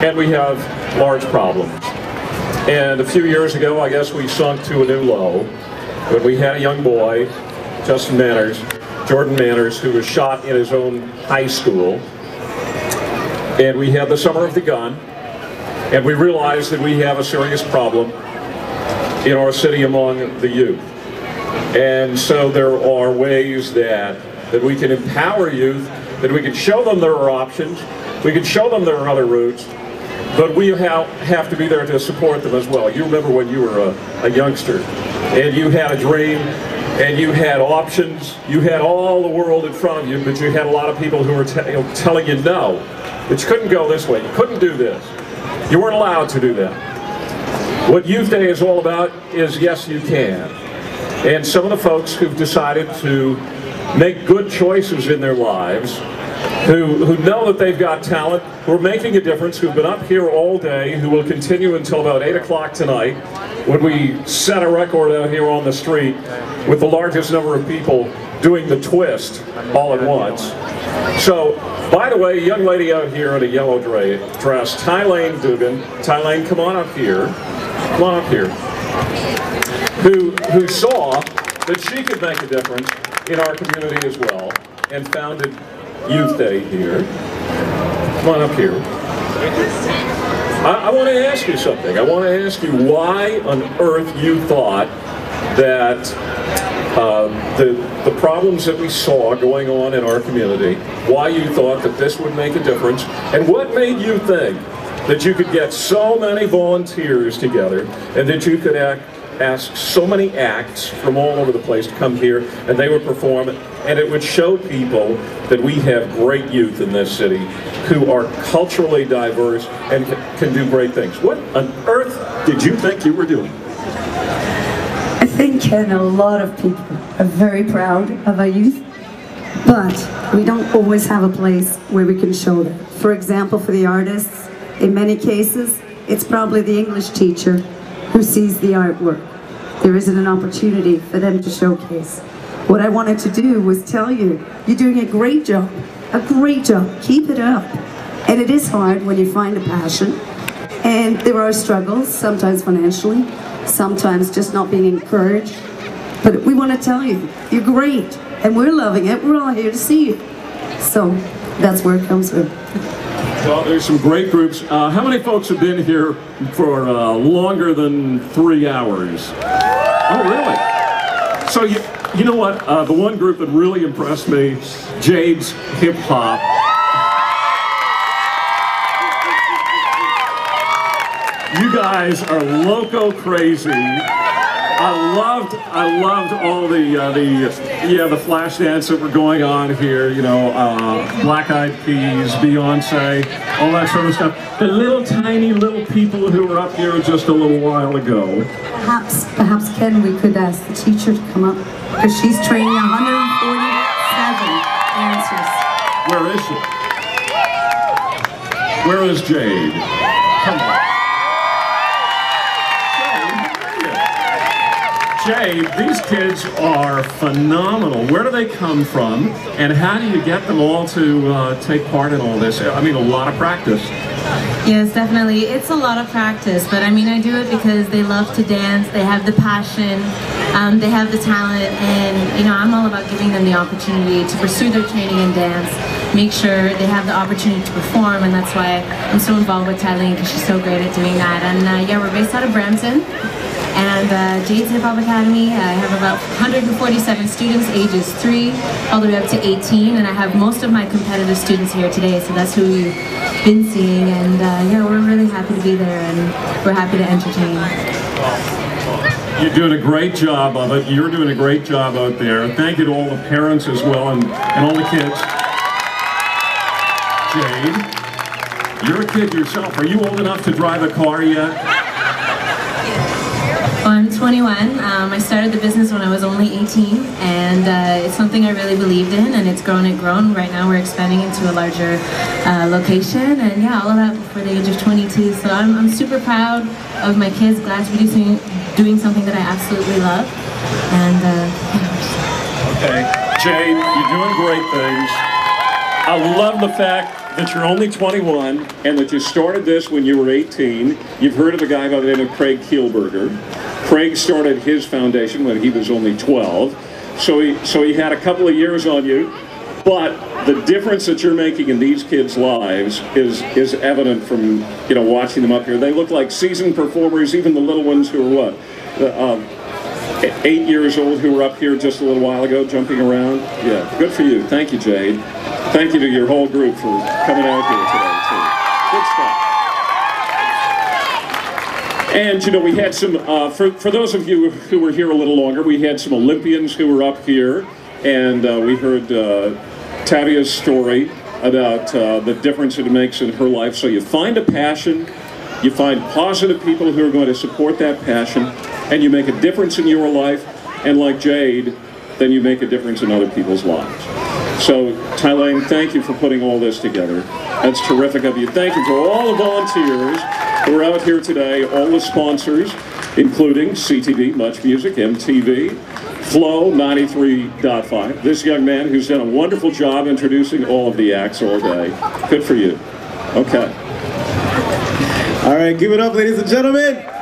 and we have large problems. And a few years ago, I guess we sunk to a new low when we had a young boy, Jordan Manners, who was shot in his own high school. And we had the Summer of the Gun, and we realized that we have a serious problem in our city among the youth. And so there are ways that we can empower youth, that we can show them there are options, we can show them there are other routes, but we have to be there to support them as well. You remember when you were a youngster, and you had a dream, and you had options, you had all the world in front of you, but you had a lot of people who were telling you no, that you couldn't go this way, you couldn't do this. You weren't allowed to do that. What Youth Day is all about is yes, you can. And some of the folks who've decided to make good choices in their lives, who know that they've got talent, who are making a difference, who've been up here all day, who will continue until about 8 o'clock tonight, when we set a record out here on the street with the largest number of people doing the twist all at once. So, by the way, a young lady out here in a yellow dress, Tylane Dugan. Tylane, come on up here. Come on up here. Who saw that she could make a difference in our community as well, and founded Youth Day here. Come on up here. I want to ask you something. I want to ask you why on earth you thought that the problems that we saw going on in our community, why you thought that this would make a difference, and what made you think that you could get so many volunteers together and that you could ask so many acts from all over the place to come here, and they would perform it, and it would show people that we have great youth in this city who are culturally diverse and can do great things. What on earth did you think you were doing? I think, Ken, a lot of people are very proud of our youth, but we don't always have a place where we can show them. For example, for the artists, in many cases, it's probably the English teacher who sees the artwork. There isn't an opportunity for them to showcase. What I wanted to do was tell you, you're doing a great job, keep it up. And it is hard when you find a passion, and there are struggles, sometimes financially, sometimes just not being encouraged. But we want to tell you, you're great, and we're loving it, we're all here to see you. So that's where it comes from. Well, there's some great groups. How many folks have been here for longer than 3 hours? Oh, really? So you know what? The one group that really impressed me, Jade's Hip Hop. You guys are loco crazy. I loved all the flash dance that were going on here, you know, Black Eyed Peas, Beyonce, all that sort of stuff. The little tiny little people who were up here just a little while ago. Perhaps Ken, we could ask the teacher to come up, because she's training 147 dancers. Where is she? Where is Jade? Come on. Jade, these kids are phenomenal. Where do they come from, and how do you get them all to take part in all this? I mean, a lot of practice. Yes, definitely. It's a lot of practice, but I mean, I do it because they love to dance, they have the passion, they have the talent, and you know, I'm all about giving them the opportunity to pursue their training in dance, make sure they have the opportunity to perform, and that's why I'm so involved with Tylane, because she's so great at doing that. And yeah, we're based out of Brampton. And Jade's Hip Hop Academy, I have about 147 students, ages 3 all the way up to 18, and I have most of my competitive students here today, so that's who we've been seeing, and yeah, we're really happy to be there, and we're happy to entertain. You're doing a great job of it. You're doing a great job out there. Thank you to all the parents as well, and all the kids. Jade, you're a kid yourself. Are you old enough to drive a car yet? I'm 21. I started the business when I was only 18, and it's something I really believed in, and it's grown and grown. Right now we're expanding into a larger location, and yeah, all of that before the age of 22. So I'm super proud of my kids, glad to be doing something that I absolutely love. And yeah. Okay, Jade, you're doing great things. I love the fact that you're only 21 and that you started this when you were 18. You've heard of a guy by the name of Craig Kielberger. Craig started his foundation when he was only 12. So he had a couple of years on you. But the difference that you're making in these kids' lives is evident from, you know, watching them up here. They look like seasoned performers, even the little ones who are what? 8 years old who were up here just a little while ago jumping around. Yeah, good for you. Thank you, Jade. Thank you to your whole group for coming out here today, too. Good stuff. And, you know, we had some, for those of you who were here a little longer, we had some Olympians who were up here, and we heard Tavia's story about the difference it makes in her life. So you find a passion, you find positive people who are going to support that passion, and you make a difference in your life, and like Jade, then you make a difference in other people's lives. So, Tylane, thank you for putting all this together. That's terrific of you. Thank you to all the volunteers who are out here today, all the sponsors, including CTV, Much Music, MTV, Flow 93.5. This young man who's done a wonderful job introducing all of the acts all day. Good for you. Okay. All right, give it up, ladies and gentlemen.